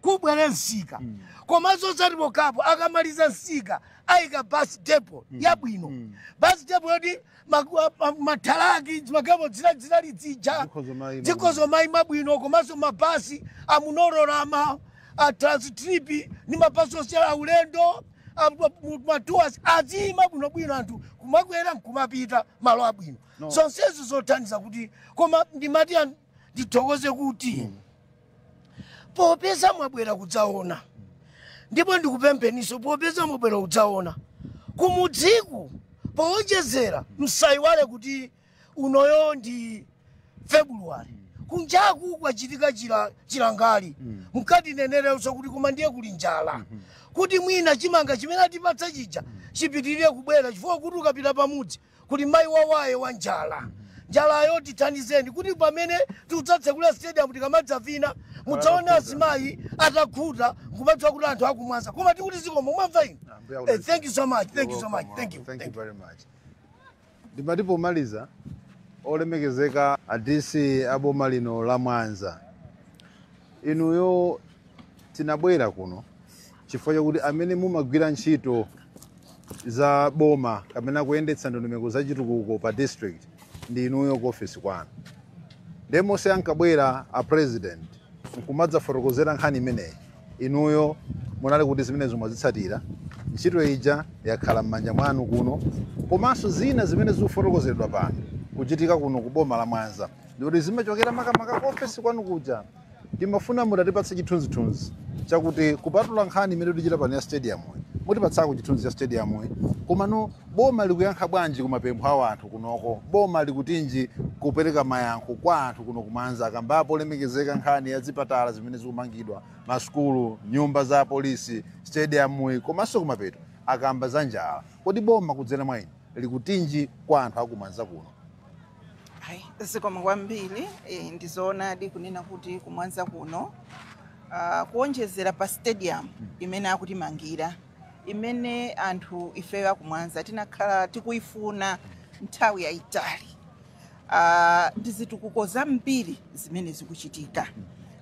kubwera nsika komanso osati kapo akamaliza nsika ayika bus depot yabwino bus depot yoti matalaki magapo zinali zija zikozo mai mabwino komanso mabasi amunororama transtrip ni mabasi osiyala aulendo matuwas azima bwino anthu kumakwera nkumapita malo abwino zonsezo zothandiza kuti koma ndimati ndithokoze kuti popeza mwabwera kudzaona ndipo ndikupempheniso popeza mwabwera kudzaona kumudziku powonjezera msayiwale kuti unoyo ndi February kunjaku kwachitika chilangali mkati nenereso kuti koma ndiye kuli njala kuti mwina chimanga chimene atipatsa chija chipitirire kubwera chifukwa kuti ukapita pamudzi kuli mayi wawaye wa njalayo tithandizeni kuti pamene tidzatsekula stadium tikamadzavina mudzaona azimayi atakhuta kumatsa kuti anthu akumwaza koma tikuti zikomo mwamva inu. Thank you so much. Thank you very much. Ndimati pomaliza olemekezeka adisi aboma lino la Mwanza inuyo tinabwera kuno chifukwa chakuti amene mumagwira ntchito za boma kapena kuyendetsa ndondomeko za chitukuko pa district ndi inuyo ku office kwanu ndemose ankabwera a president nkumadza fotokozera nkhani imeneyi inuyo munali kuti zimenezo mwazitsatira ntchito ija yakhala m'manja mwanu kuno komanso zina zimene zikufotokozedwa pano kuchitika kuno ku boma la Mwanza ndikuti zimachokera makamaka ku office kwanu kuja ndimafuna mutatipatse chithunzithunzi chakuti kupatula nkhani imene tichita pano ya stadium mutipatsako chithunzi cha stadium komano boma likuyankha bwanji kumapempho a anthu kunoko boma likutinji kupereka mayankho kwa anthu kuno ku Mwanza akambapo lemekezeka nkhani ya zipatala zimene zikumangidwa masukulu nyumba za polisi stadium komanso kumapeto akamba za njala kodi boma kudzera mwa inu likutinji kwa anthu aku Mwanza kuno? Zikomo kwambiri ndizoona kunena kuti ku Mwanza kuno kuonjezera pa stadium imene akutimangira imene anthu ifewa ku Mwanza tinakhala tikuifuna nthawi yayitali ndizitukuko zambiri zimene zikuchitika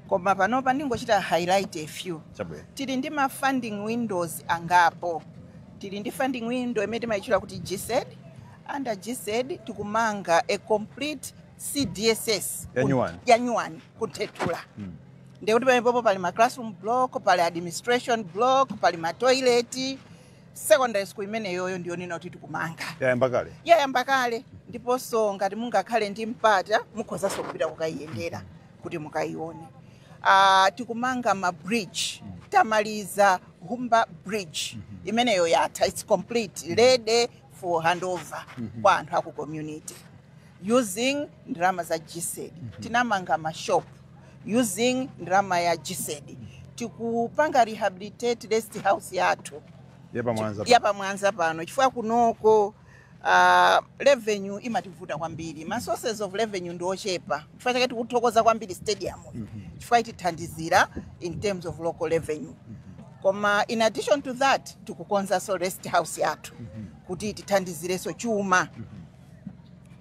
koma panopa ndingochita highlight a few. Tili ndi ma funding windows angapo tili ndi funding window imene timayitchula kuti GSED. Under GSED tikumanga a complete CDSS yanyuwani kutetula ndekuti pamene pali ma classroom block pali administration block pali ma toilet secondary school imene yoyo ndiyo nina kuti tikumanga yayamba kale ndiponso ngati mungakhale ndi mpata mukhozanso kupita kukayiyendera kuti mukayione. Tikumanga ma bridge tamaliza Humba bridge imeneyo yatha it's complete ready for handover kwa anthu aku community using ndrama za GSED. Tinamanga ma shop using ndrama ya GSED. Tikupanga rehabilitate rest house yathu yapa Mwanza pano chifukwa kunoko revenue imativuta kwambiri ma sources of revenue ndiochepa chifukwa chake tikuthokoza kwambiri stadium chifukwa itithandizira in terms of local revenue koma in addition to that tikukonza so rest house yathu kuti tithandizireso chuma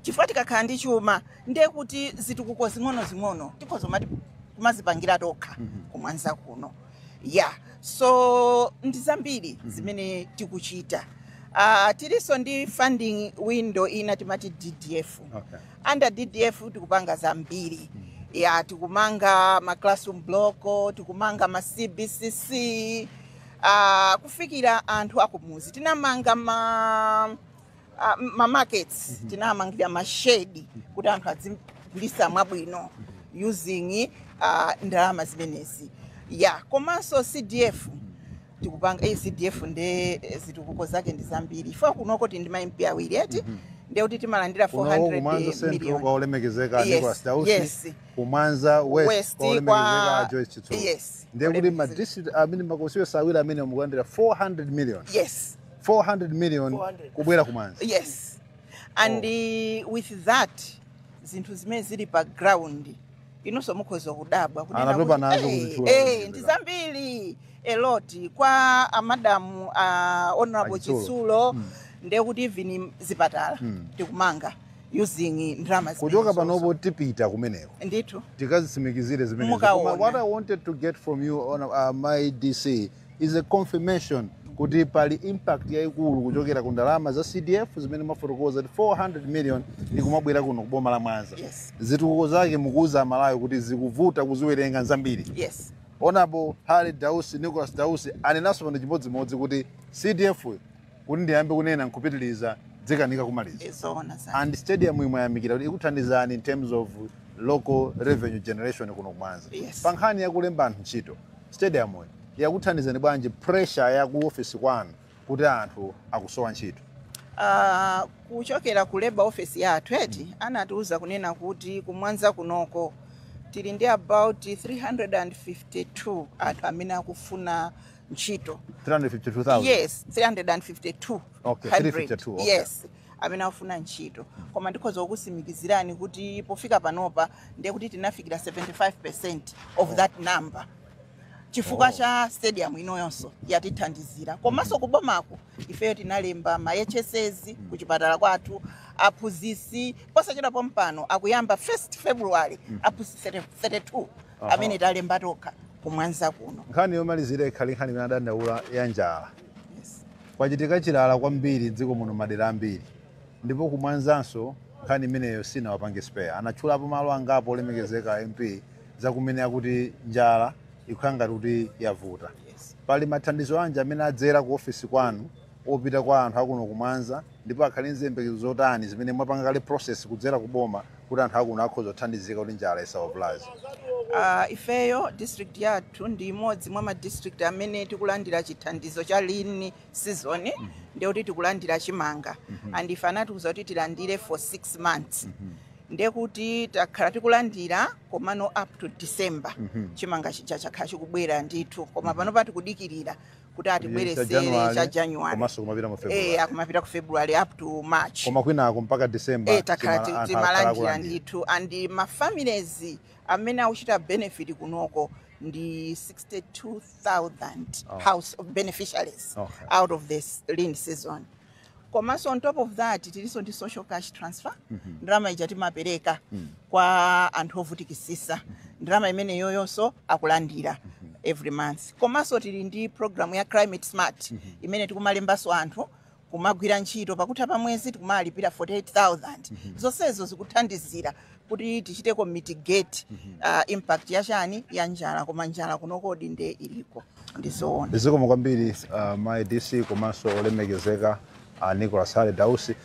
chifukwa tikakhala ndi chuma ndiye kuti zitukuko zing'ono tikozomati kumazipangira tokha ku Mwanza kuno so ndizambiri zimene tikuchita. Tiliso ndi funding window ina timati DDF. Under DDF tikupanga zambiri tikumanga ma classroom block tikumanga ma CBCC kufikira anthu akumuzi tinamanga ma markets tinamangira ma shade kuti anthu adzigulisa mwabwino using ndalama zimenezi komanso CDF tikupanga CDF nde zitukuko zake ndi zambiri ifo kunoko ndi maimpi awiri nde kuti timalandira 400 million kwa olemekezeka ndi kwa Stausi ku Mwanza West kwa olemekezeka a Joyce Chitsulo nde kuti ma district amene makosiwe sawira amene mukulandira 400 million 400 million kubwera ku Mwanza and with that zinthu zimene zili pa ground inonso mukhoza kudabwa kunena ndi zambiri a lot kwa madamu honorable Chitsulo nde kuti even zipatala tikumanga using ndalama kuchoka panopo tipita kumeneko ndithu tikazisimikizire zimene. Mukaona. What I wanted to get from you on my DC is a confirmation kuti pali impact yaikulu kuchokera ku ndalama za CDF zimene mafotokoza 400 million ikumabwera kuno kuboma la Mwanza. Yes. Zitukuko zake mukuza Malawi kuti zikuvuta kuziwerenga zambiri. Yes. Honorable Halid Dausi, Nicholas Dausi anenaso pano chimodzimodzi kuti CDF kuti ndiyambe kunena nkupitiliza dzikanika kumaliza. Izona za. And stadium imwe yamikira kuti ikuthandizani in terms of local revenue generation kuno Mwanza. Yes. Pankhani yakulemba anthu ntchito stadium yakuthandizani bwanji pressure ya ku office kwanu kuti anthu akusowa ntchito? Kuchokera ku labor office yathu anatiuza kunena kuti kumwanza kunoko tili ndi about 352 anthu amene akufuna ntchito. 352,000? Yes, 352. Okay, 352. Okay. Yes, amene akufuna ntchito. Koma ndikhoza kukusimikizirani kuti pofika panopa ndiye kuti tinafikira 75% of that number. Chifukwa cha stadium inoyonso yatithandizira. Komanso kubomako ifeyo tinalemba ma HSS kuchipatala kwathu aphunzitsi posachedwa pompano akuyamba 1st February aphunzitsi 32 amene talemba tokha kumwanza kuno. Nkhani yomalizira ikhali nkhani imene adandaula ya njala. Yes. Kwachitika chilala kwambiri dziko muno madera ambiri ndipo kumwanzanso nkhani imeneyo sina wapange spare. Anatchulapo malo angapo olemekezeka MP zakumene akuti njala ikukhala kuti yavuta. Yes. Pali mathandizo anje amene adzera ku office kwanu opita kwa anthu akuno kumwanza ndipo akhali nzembekezo zotani zimene mwapanga kale process kudzera kuboma kuti anthu akuno akhoza kuthandizika kuti njala isawavulaze? Ifeyo district yathu ndi imodzi mwa ma district amene tikulandira chithandizo cha lean season ndiye kuti tikulandira chimanga and ife anatiuza kuti tilandire for 6 months. Ndiye kuti takhala tikulandira komano up to December chimanga chakhala chikubwera ndithu koma panopa tikudikirira kuti atibweresere cha January komanso kumapita mu February. akumapita ku February up to March. Koma kwinako mpaka December takhala timalandira ndithu and ma families amene akuchita benefit kunoko ndi 62,000 house of beneficiaries out of this lean season. Komanso on top of that tiliso ndi social cash transfer ndalama ija timapereka kwa anthu ovutikisisa ndalama imene yoyonso akulandira every month. Komanso tili ndi program ya climate smart imene tikumalembaso anthu kumagwira ntchito pakuti pamwezi tikumalipira 48,000. Zonsezo zikuthandizira kuti tichiteko mitigate impact yachani ya njala koma njala kunokodi nde iliko ndizoona. Ndizikomo kwambiri my DC komanso olemekezeka Nicholas Halid Dausi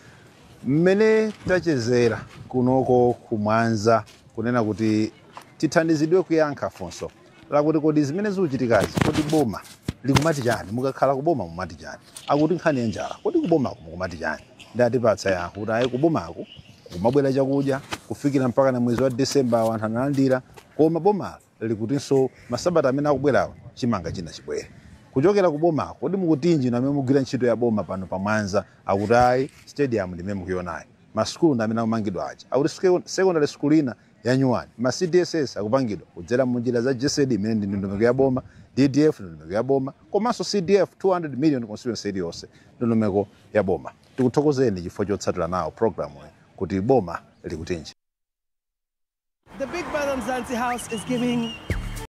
mmene tachezera kunoko kumwanza kunena kuti tithandizidwe kuyankha funso lakuti kodi zimene zikuchitikazi kodi boma likumati chani mukakhala kuboma mumati chani akuti nkhani ya njala kodi kubomako mukumati chani ndatipatsa yankho kuti ayi kubomako kumabwera chakudya kufikira mpaka na mwezi wa December anthu analandira koma boma likutinso masabata amene akubwerawo chimanga china chibwere kuchokera kubomako kodi mukutinji namene mugwira ntchito ya boma pano pa Mwanza akuti ayi stadium ndimene mukionayo masukulu ndamene akumangidwa aja akuti secondary school ina ya Nyuwani ma CDSS akupangidwa kudzera munjira za GSD imene ndi ndondomeko ya boma DDF ndondomeko ya boma komanso CDF 200 million constituency iliyonse ndondomeko ya boma. Tikuthokozeni chifukwa chotsatira nawo program kuti boma likutinji. The Big Brother Mzansi House is giving